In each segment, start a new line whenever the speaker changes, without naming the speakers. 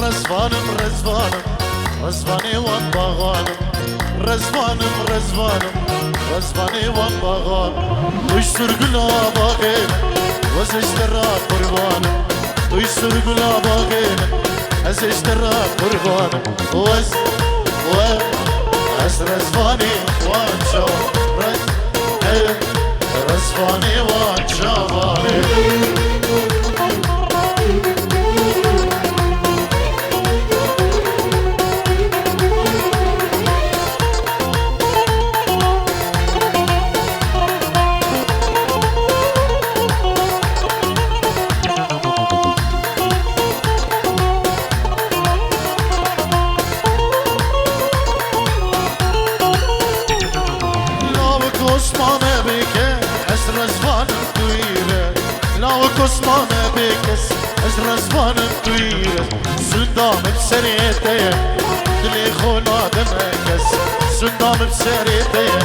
رزوانم رزوانم رزوانی وان باغانم رزوانم رزوانم رزوانی وان باغانم توی سرگلا باغیم وز اشترا قربانم توی سرگلا باغیم از اشترا قربانم از رزوانی وان شو رزوانی وان شوانه Osman'a bekes, ez rızvanım duyre. Lavuk Osman'a bekes, ez rızvanım duyre. Sündamım seriyeteye, dili khuna demekes. Sündamım seriyeteye,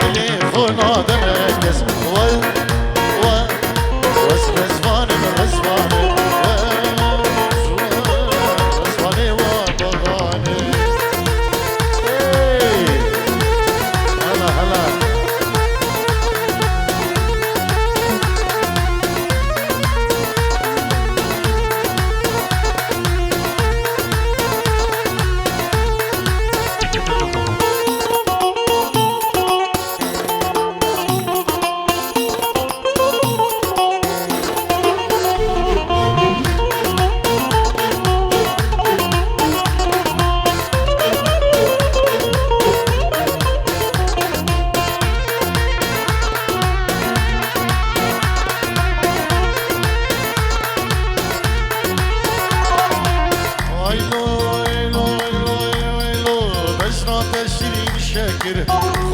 dili khuna demekes. Ez rızvanım rızvanım. Rızvanı var bağanı. Hala hala.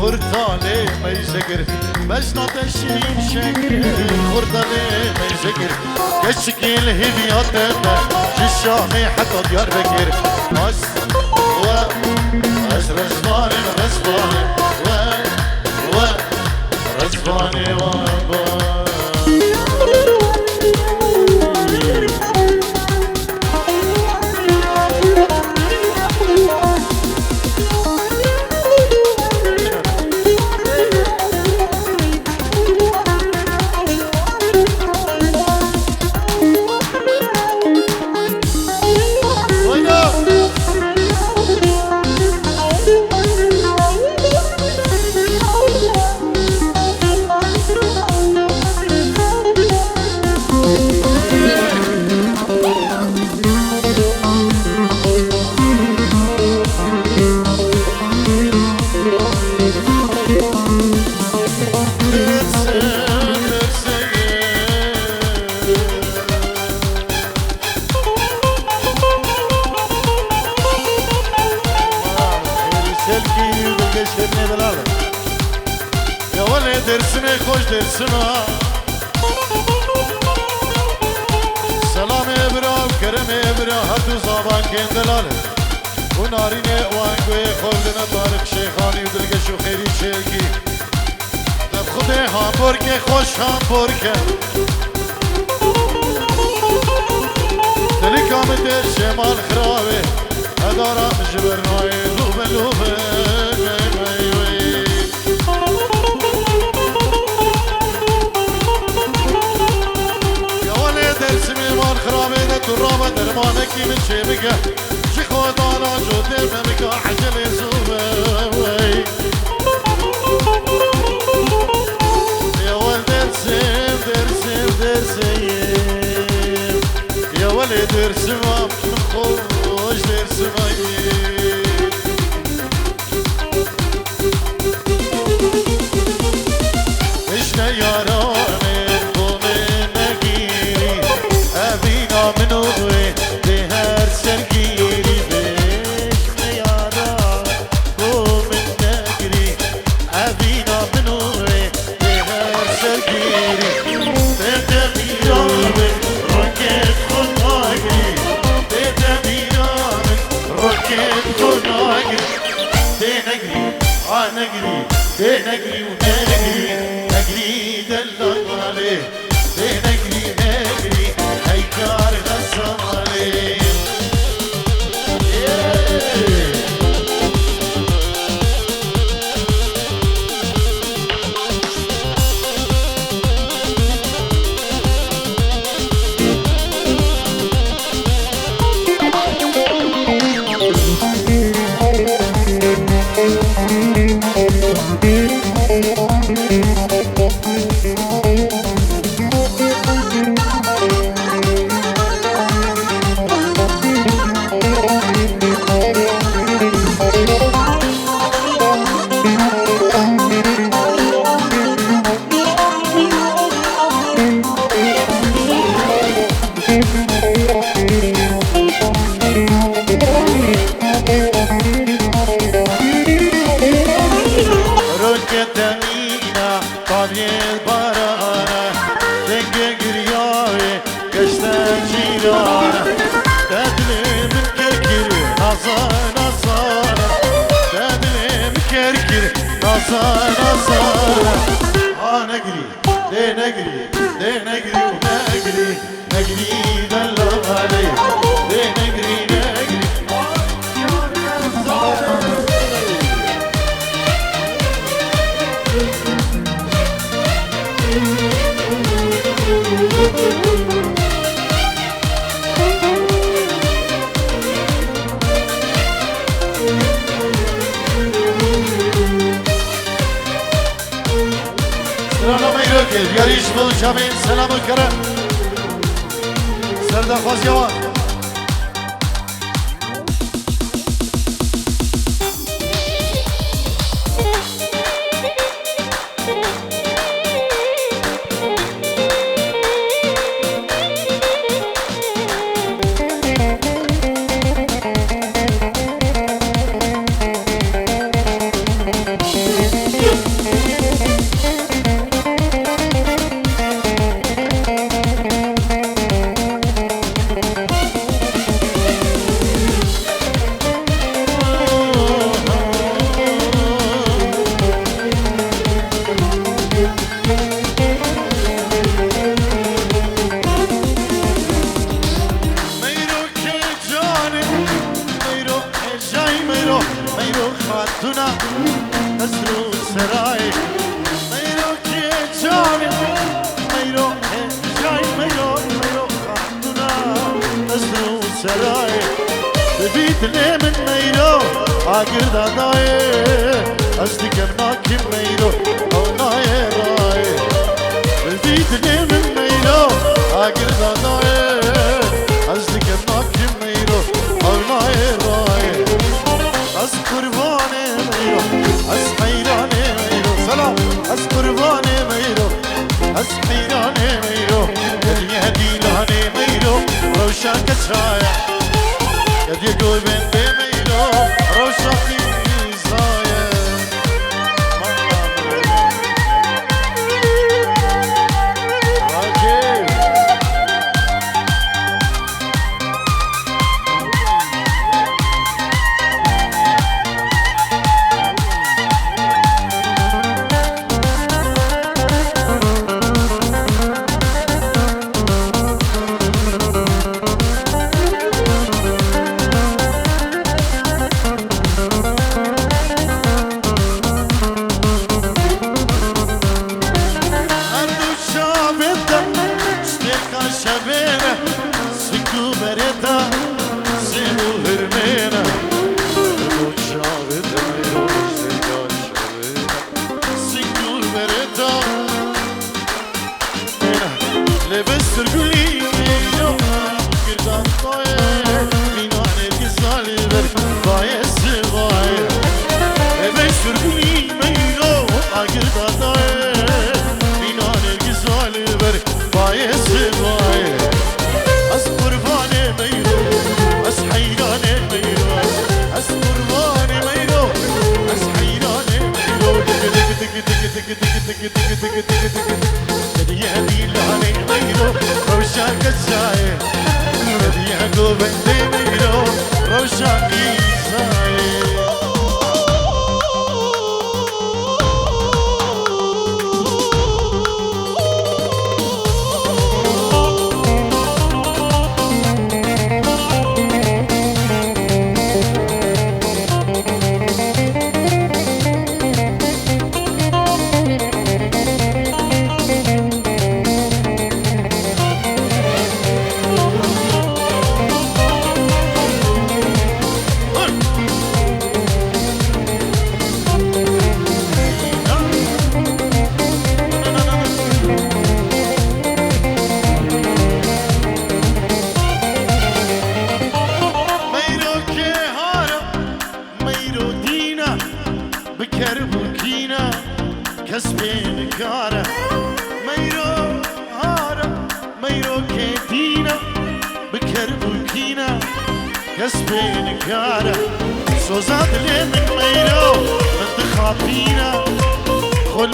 خردالي ما يزقر بس نتشين شكر خردالي ما يزقر كشكي الهديات جشامي حتى ديار بكر بس رزباني رزباني رزباني يا ولد درسنا خوش درسنا سلام ابرا وكرم ابرا هدو زبان كندلاله وناريني وانقوي خلدنا طارق شيخاني ودرقش وخيري شيخي دب خدي هامبوركي خوش هامبوركي دلي كامل در شمال خرابي هدارا مجبرناي لوبه لوبه ترابة درمانك من شبكة شي خودانا جو درمك عجل يزوبة يا ولد درسم درسم درسم يا ولد درسم خوش درسم اشنا ياراني منوي بهر سرقيري بيش خيانا قوم النقري أبينا منوي بهر سرقيري بدمينا من روكيت خطاقري بدمينا من روكيت گشته جیرانه ددلی من کرکری نازان نازانه ددلی من کرکری نازان نازانه ها نگری ده نگری ده نگری و نگری نگری دلم علی ده نگری نگری یاریش بود جامعه سلام کرد سردار خوزیوان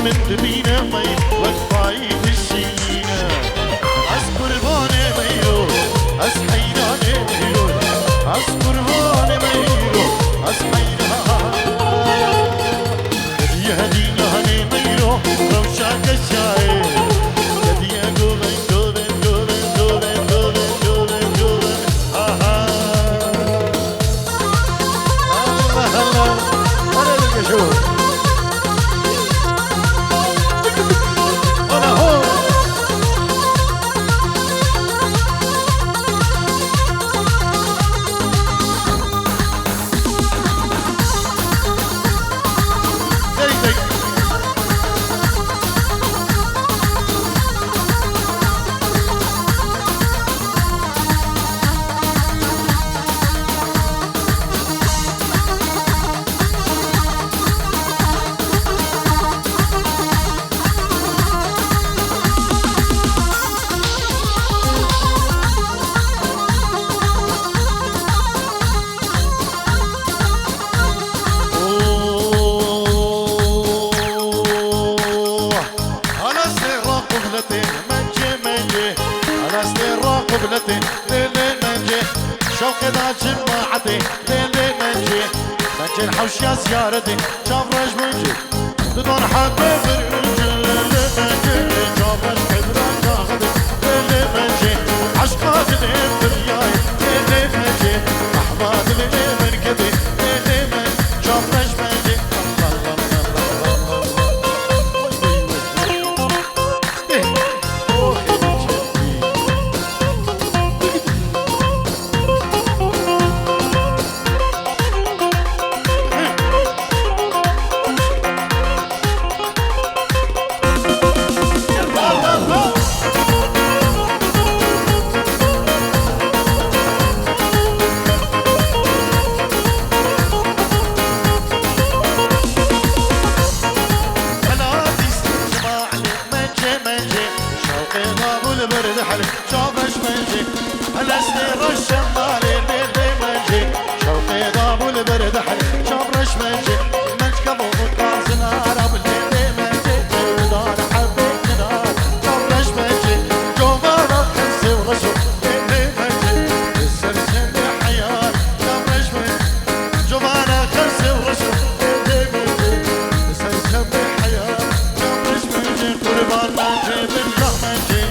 من دبينا مي وقفاي تشينا أذكر باني مي از حیران میرو از قربان میرو از حیران هدیه هدیه میرو روشن کشای هدیه گلن گلن گلن گلن گلن گلن گلن آها الله الله هلا لك شو انا هو قبلتي ليلي منجي شوق دا جماعتي ليلي منجي منجي الحوش يا زيارتي شاف رج منجي بدون حبيب الرجل ليلي منجي شاف رج حضرك اخذي ليلي منجي عشقات اللي برياي ليلي منجي احباب اللي من كبي ليلي منجي شاف رج منجي البرد حلي شوفش منجي الاسنير الشمالي ليلي منجي شوقي ضاب البرد حلي شوفش منجي منج كبو كان زنار بالليلي منجي دار حبيت نار شوفش منجي جوفانا خنسي ورشو ليلي منجي السلسل حيار شوفش منجي جوفانا خنسي ورشو ليلي منجي السلسل حيار شوفش منجي قربان منجي بالله منجي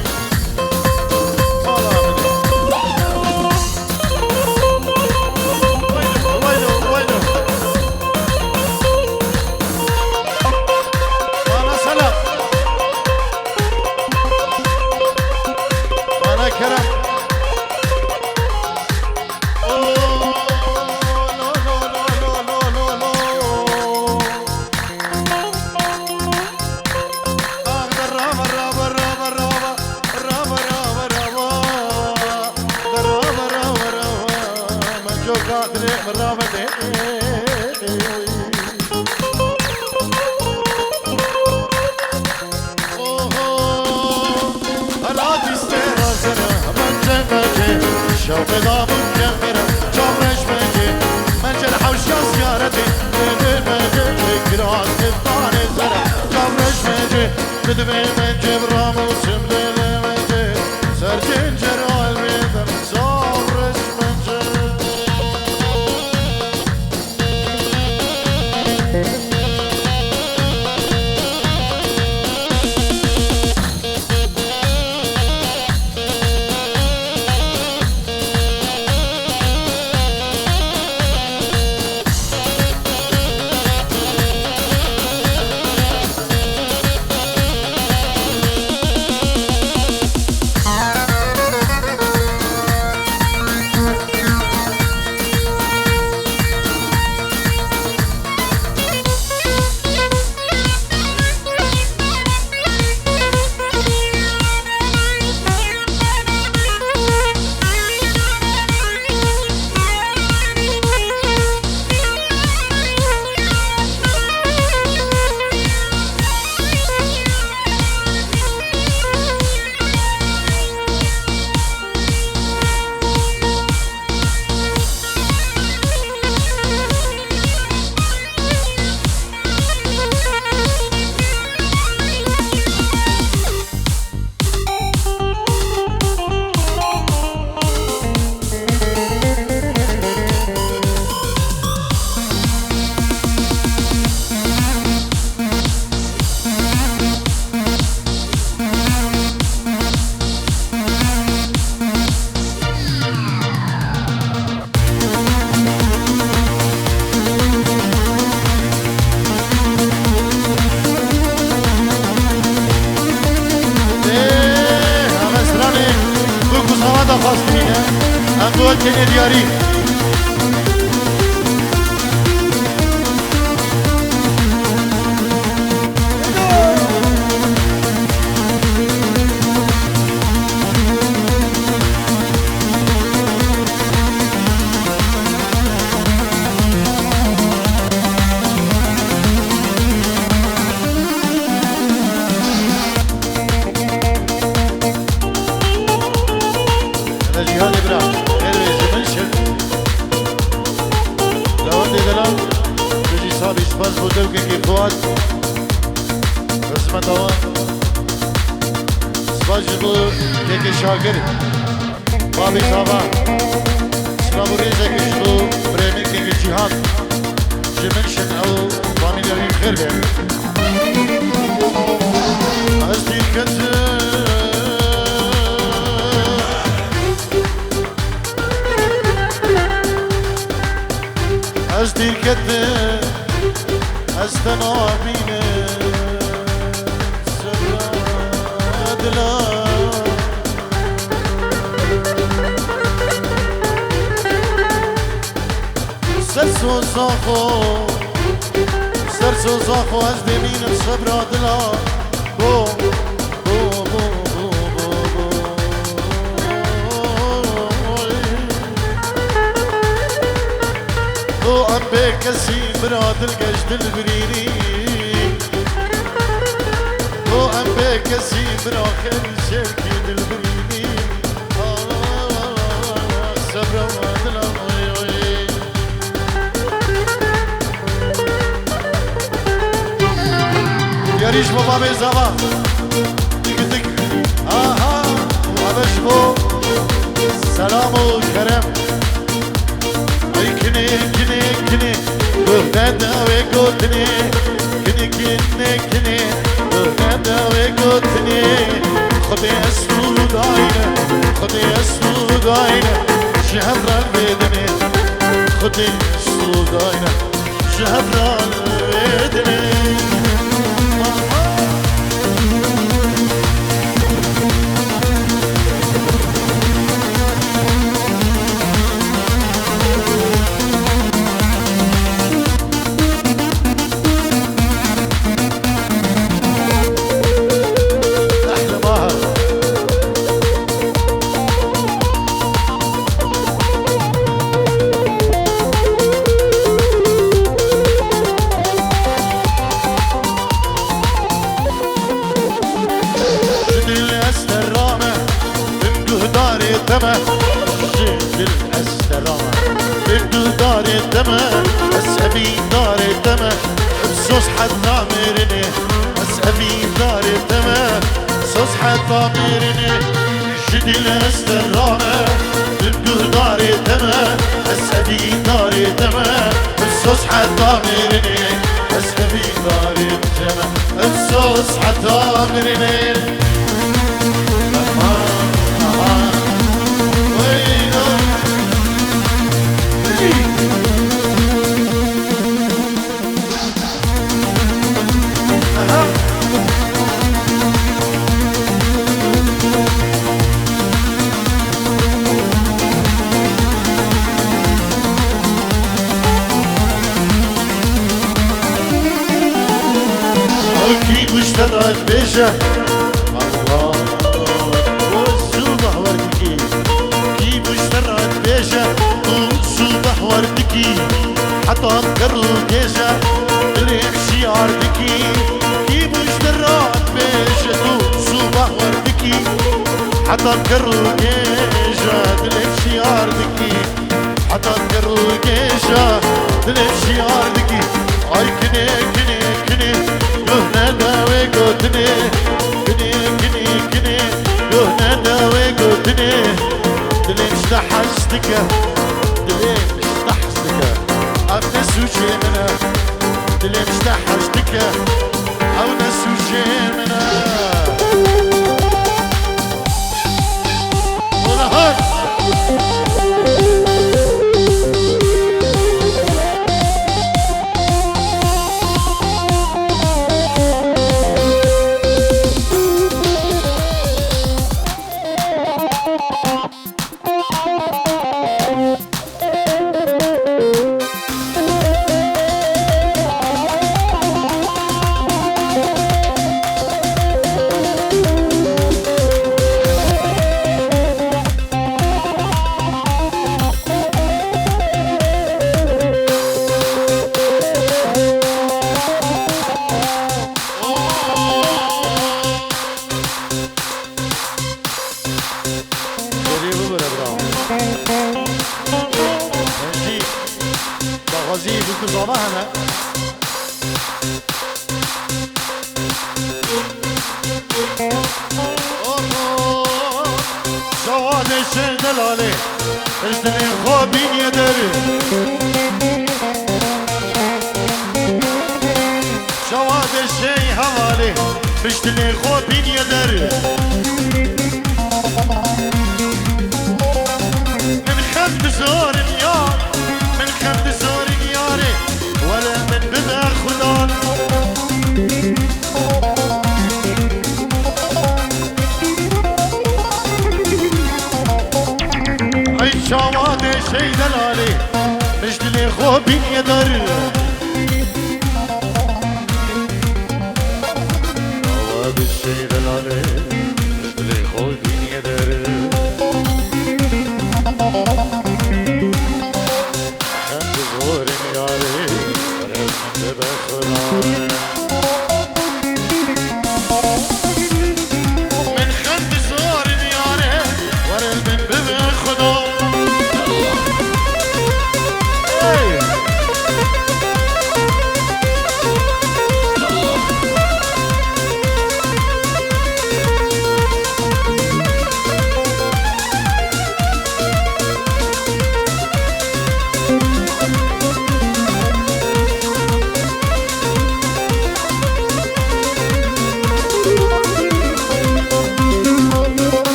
شوقي ضاب مكمرة شوفش منجي منجي الحوش يا زيارتي ليلي منجي كرات كبطاني زرع شوفش منجي بدمي منجي برام وسم ليلي منجي سرجين جرى الميدان شوفش منجي هذا خاص فينا أقول كني دياري بس بودو که فواد قسمت آوا سباج بو که شاگر بابی صابا سلام ریزه که شلو برمی که جهاد جمنشن او فامیلیاری خیر بیم از دیکت از دیکت استنابينا سرادلا سرسو زاخو از دمين بصبرادلا بو بو بو بو بو بو ام بكسي براد القجد البريني هو ام بكسي براخر الشركي البريني صبر وادلا يا ريش بابا بيزابا دك دك آها وابشبو سلام وكرم اي كني كني كني غدا وقوتني كني كني كني غدا وقوتني خدي اسود عينه خدي اسود عينه شهر البدني خدي اسود عينه شهر البدني جد الأسترامة بدو دار الدمى أسأبي دار الدمى بصوص حتى ميرني أسأبي دار الدمى صوص حتى ميرني جد الأسترامة بدو دار الدمى أسأبي دار الدمى بصوص حتى ميرني أسأبي دار الدمى بصوص حتى ميرني اشتغل بيشه الله والصبح وردكي كيف اشتغل بيشه والصبح وردكي حتى انكر الجيشه اللي يمشي عردكي كيف اشتغل بيشه والصبح وردكي حتى انكر الجيشه اللي يمشي عردكي حتى انكر الجيشه اللي يمشي عردكي اي كني كني كني يهنا داوي قوتني كني كني كني يهنا داوي قوتني دلين اشتحشتك دلين اشتحشتك افنس وشي منها دلين اشتحشتك او نس وشي منها ونهار زابا هنا جواد الشيء دلالي اجدني خوبين يدري جواد الشيء هوالي اجدني خوبين يدري من خد زور اليار من خد زور الياري ولا من بدا خدان شواد شي دلالي مجدلي خوبين يدر شواد شي دلالي مجدلي خوبين يدر خند زور ياري ورحمة بخلان من خند زور ياري ورحمة بخلان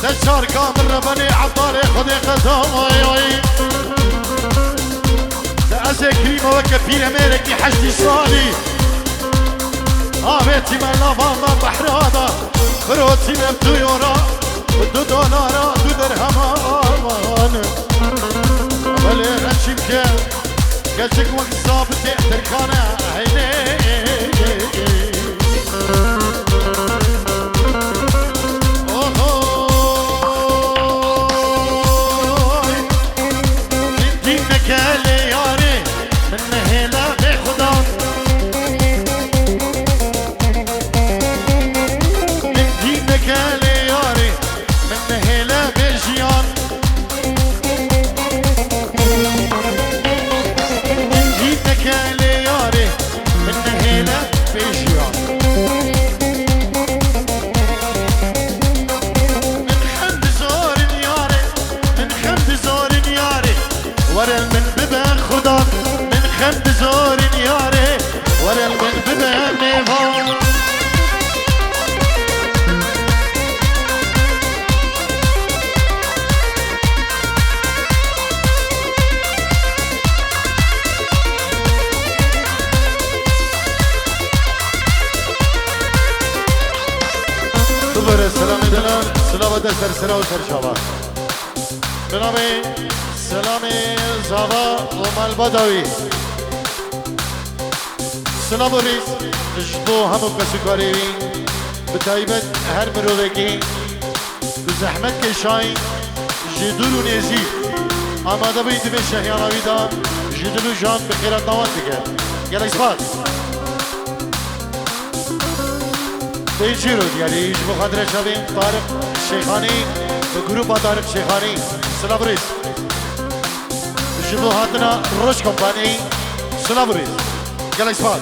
تشار كامل ربني عطاري خذي خزاوي تأزي كريمة وكبير أمريكي حشتي صالي بيتي من لافانا بحرادا بروتي من طيورا ودو دولارا دو درهمان بلي غشمك قلتك وقت صابتي تركانا عيني سر سر و سر شبا بنامي سلامي زابا ومال بدوي سلام وريس جدو همو كسكاري بتايبت هر مروفكي بزحمت كشاين جدولو نيزي اما دا بيت من شهيانا بيدان جدولو جان بخيرات نوان ديگه يلا اسمات تيجيرو يعني يجبو خدر شبين طارق شيخاني جروب طارق شيخاني سلام ريس يجبو هاتنا روش كومباني سلام ريس يلا اسمات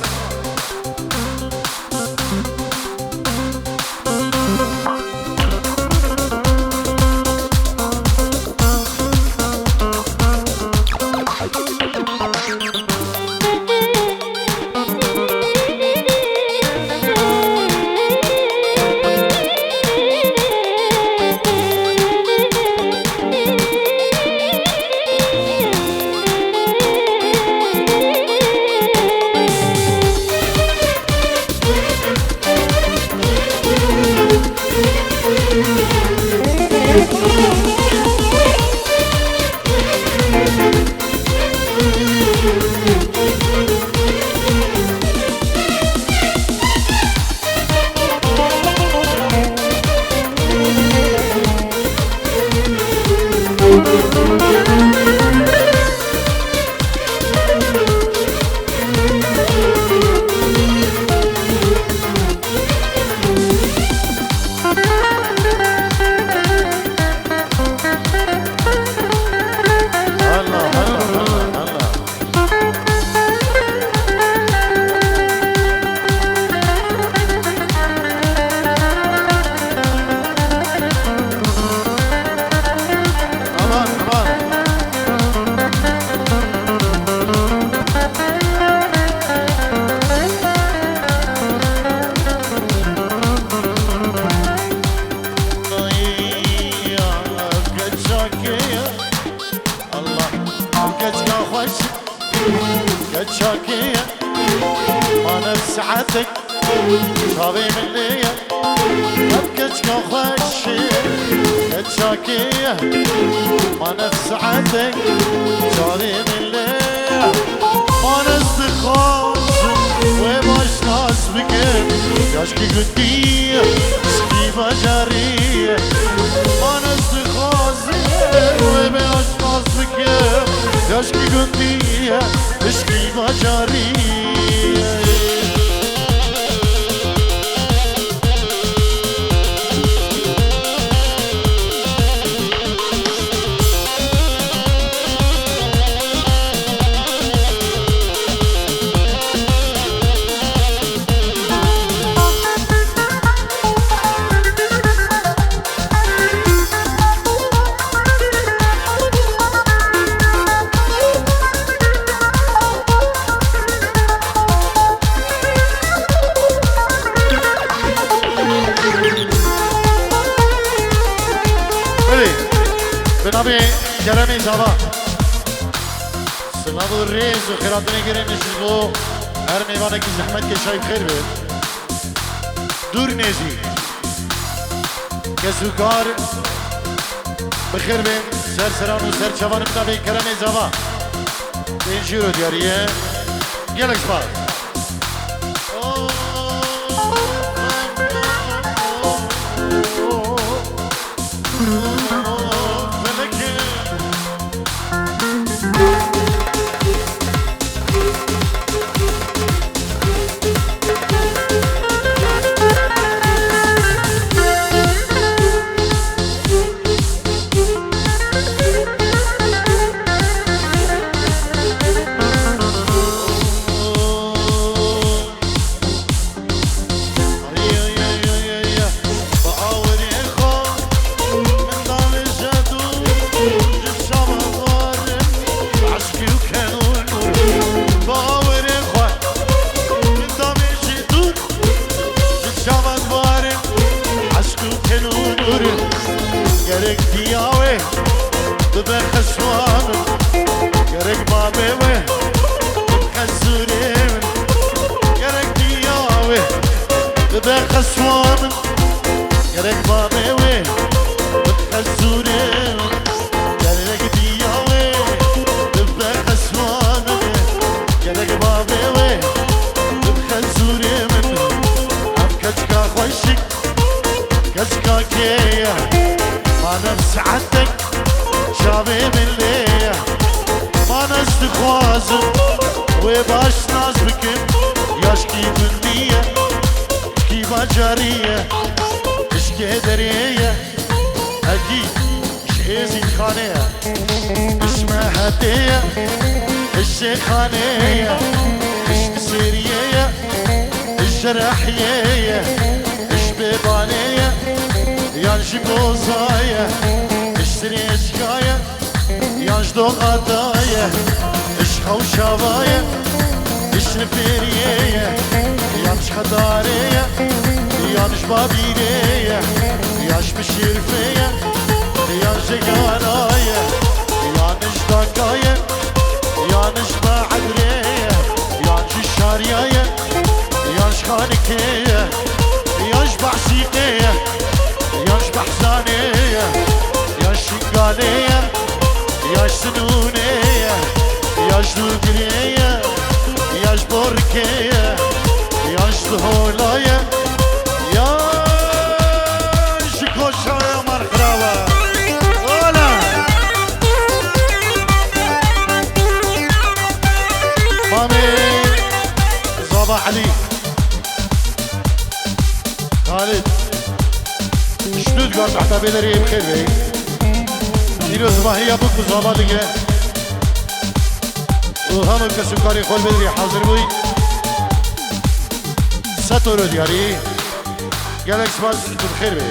سعدك شابي من ليا أبكتك خوشي اتشاكية ما نفس عندك شابي من ليا ما نستخاص وباش ناس بكم ياشكي قدية سكيبة جارية ما نستخاص وباش ناس بكم ياشكي قدية سكيبة جارية بنابي كرمي زبا سلامو الرئيس وخيراتني كريم نشيزو هر ميوانك زحمت که شايف خير بيت دور نيزي كسوكار بخير بيت سر سران و سر چوان بنابي كرمي زبا تنشيرو دياريه گلک باز gerek diyawe bebe khaswan gerek babewe khasurim gerek diyawe bebe khaswan gerek babewe khasurim gerek diyawe bebe khaswan gerek babewe khasurim afkachka khoshik kachka keya ما نفس عندك شابي من ليه ما نستخوازم وباش ناس بكم ياشكي من نية كيما جارية اشكي درية اكيد شيزي خانية اسمها هدية الشيخانية اش سيرية الجرحية اش بيبانية يانجي بوزايا اشتري اشكايا يانجدو غدايا اشخو شوايا اشنفيريا يانج خداريا يانج بابيريا يانج بشيرفيا يانج قارايا يانج داقايا يانج بعدريا يانج شاريايا يانج خانكيا يانج بعسيقيا ياش بحزانية ياش شقانية ياش سنونية ياش دوقرية ياش بوركية ياش ذهولاية ياش كوشاية مرخراوة ولا مامي صباح عليك خالد شنو تقول تحت بيدري بخير بي ديرو صباحية بوك وصابا دقة وهم كسكاري خول بدري حاضر بوي ستورو دياري قالك سباز بخير بي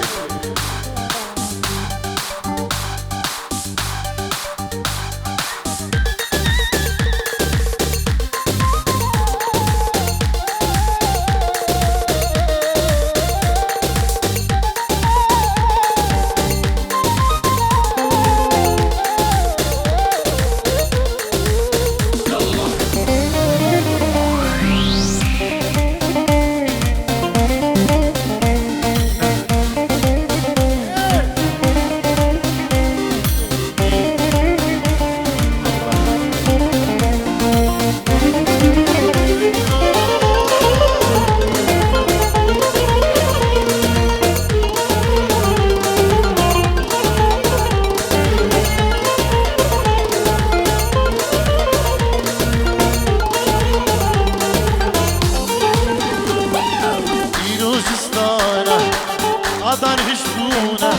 قدر هشبونه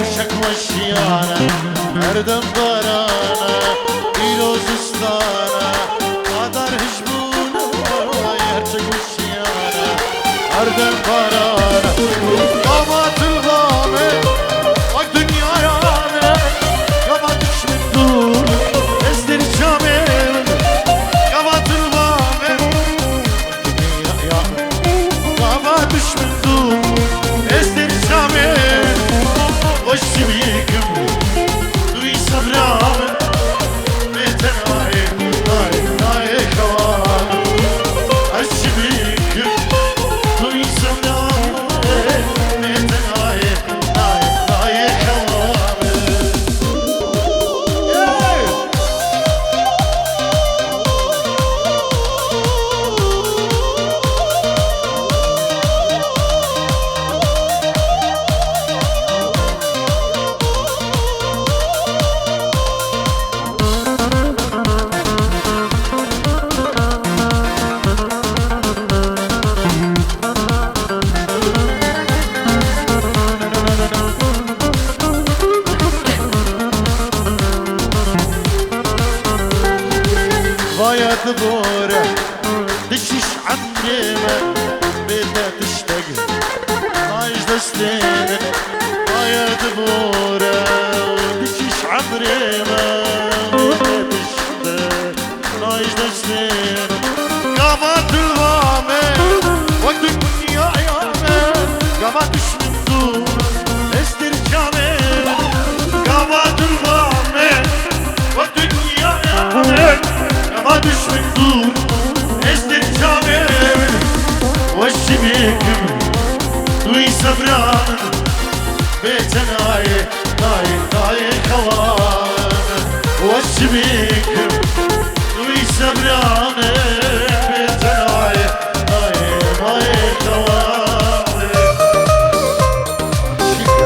عشق وشيانه هردم برانه پیروزستانه قدر هشبونه عشق وشيانه هردم برانه قامت الغامه وقت دنيا يانه قامتش من دور استرجامه قامت الغامه قامتش من دور استرجامه وش بيكم دوي صبرامه بيتناي ناي كوان وش بيكم دوي صبرامه بيتناي ناي كوان باید بوره دشش عمرمه بده تشتاق نايش دستين باید بوره دشش عمرمه بده تشتاق نايش دستين قامت الغامه وقت الدنيا عيامه قامتش من دور استرجامه قامت الغامه وقت الدنيا عيامه قامتش من دور استرجامه وش بيكم دوي صبران بيتناي ناي خوان وش بيكم دوي صبران بيتناي ناي خوان شيك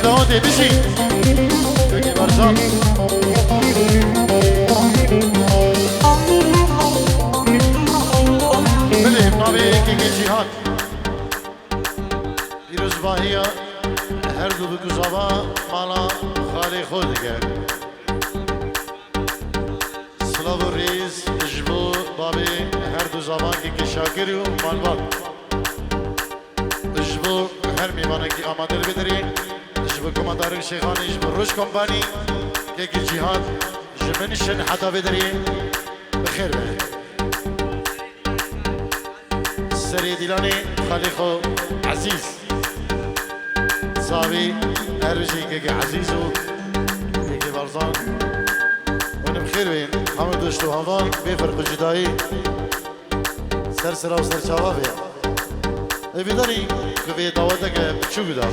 داده بشی بگی برزان بله ناوی که جیهان پیروز باهیا هر دو بگذابا مالا خالی خود دیگر سلاو و ریز جبو بابی هر دو زبان که شاکری و مالبات جبو هر میوانه که آماده بدرین جبو کماندار شیخانی جبو روش کمپانی که جهاد جبنشن حتا بدرین بخیر به سری دیلانی خالیخو عزیز صابی هر بجی که عزیز و که برزان ونم خیر بین همه دوشتو همان بفرق جدایی سر سرا و سر چاوا بیا ایوی داری که وی دعوته که بچو بدا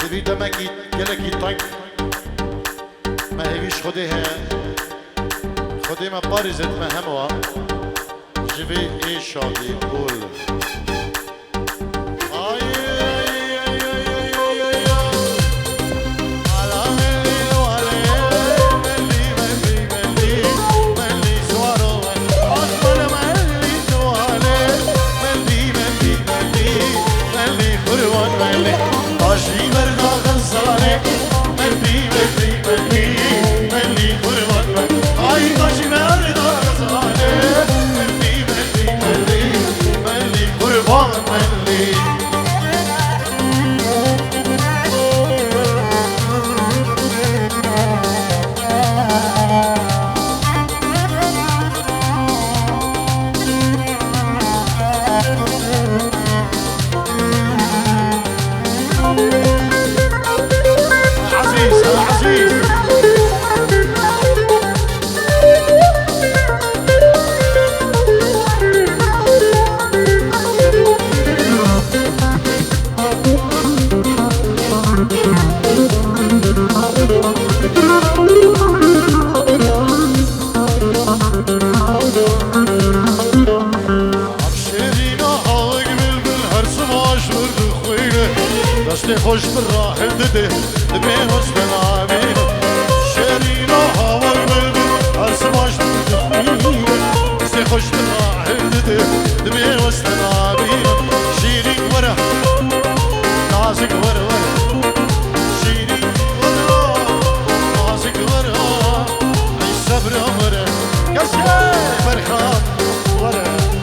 ایوی دمکی گلکی تنگ ما هیویش خودی ها خودی ما پاریزت ما هموا جوی ای شادی بول خوش بالراحل دده بين وسط العامين شارينا هوا البلد هالسماش دده خوش بالراحل دده بين وسط العامين شيرين ورا نازك ورا ورا شيرين ورا نازك ورا اي صبر ورا يا شاي فرخان ورا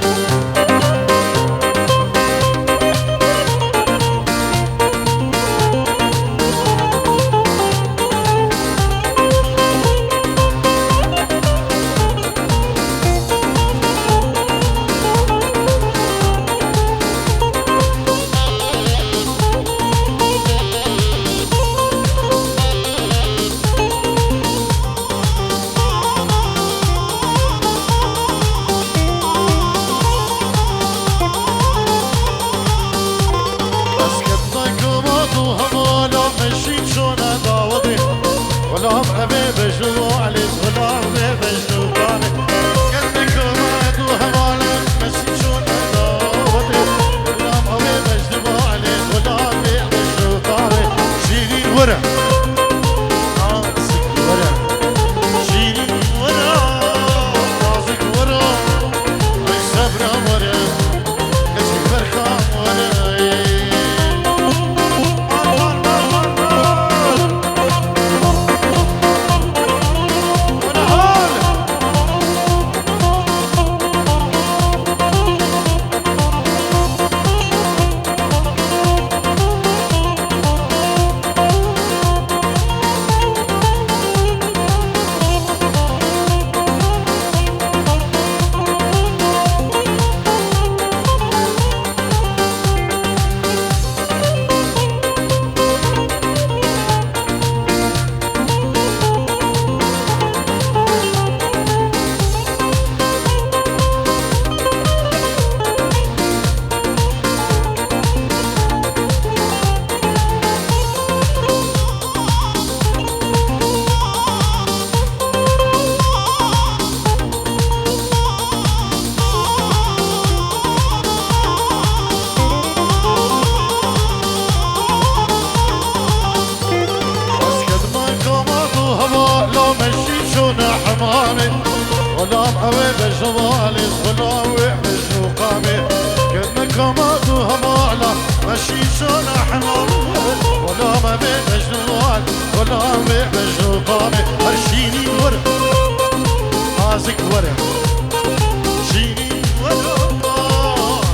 غلام أوي بجوالي غلام بجوقامي كنا كماد وهمالا ماشي شون أحمر غلام أوي بجوال غلام بجوقامي هرشيني ورا نازك ورا شيني ورا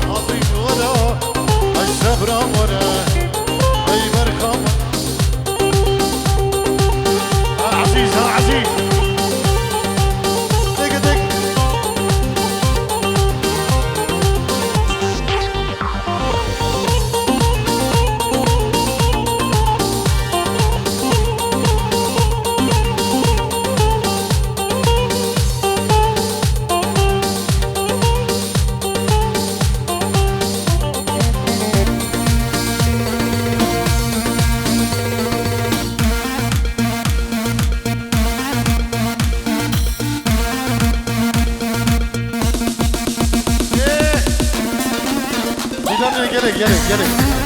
نازك ورا الصبر ورا أي برخم عزيز عزيز gerek.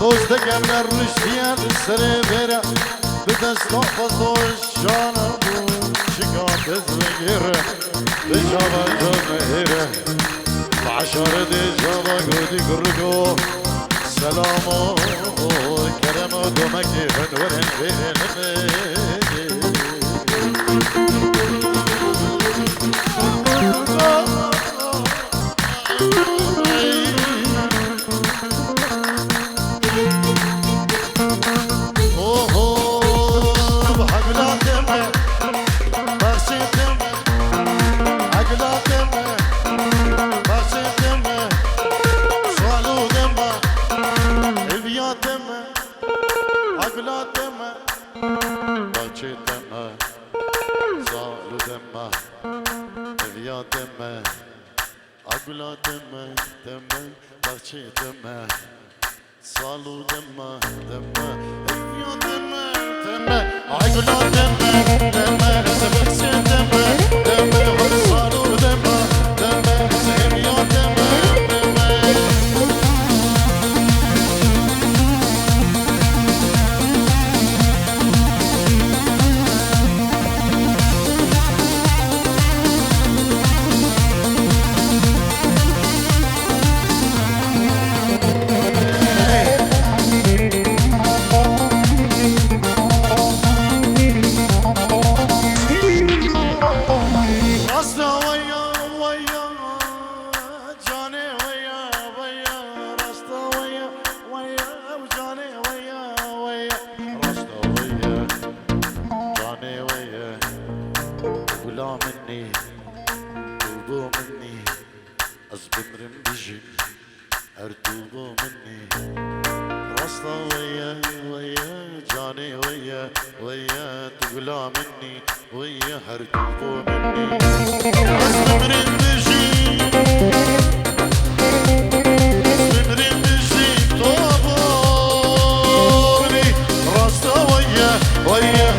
دوست قبل رشديان السريبرة بتستحفظ الشانة شكات الزغيرة بجابة جمهيرة بعشرة جابة قدي قرقو سلام كرم دمكي فنورن بين ويا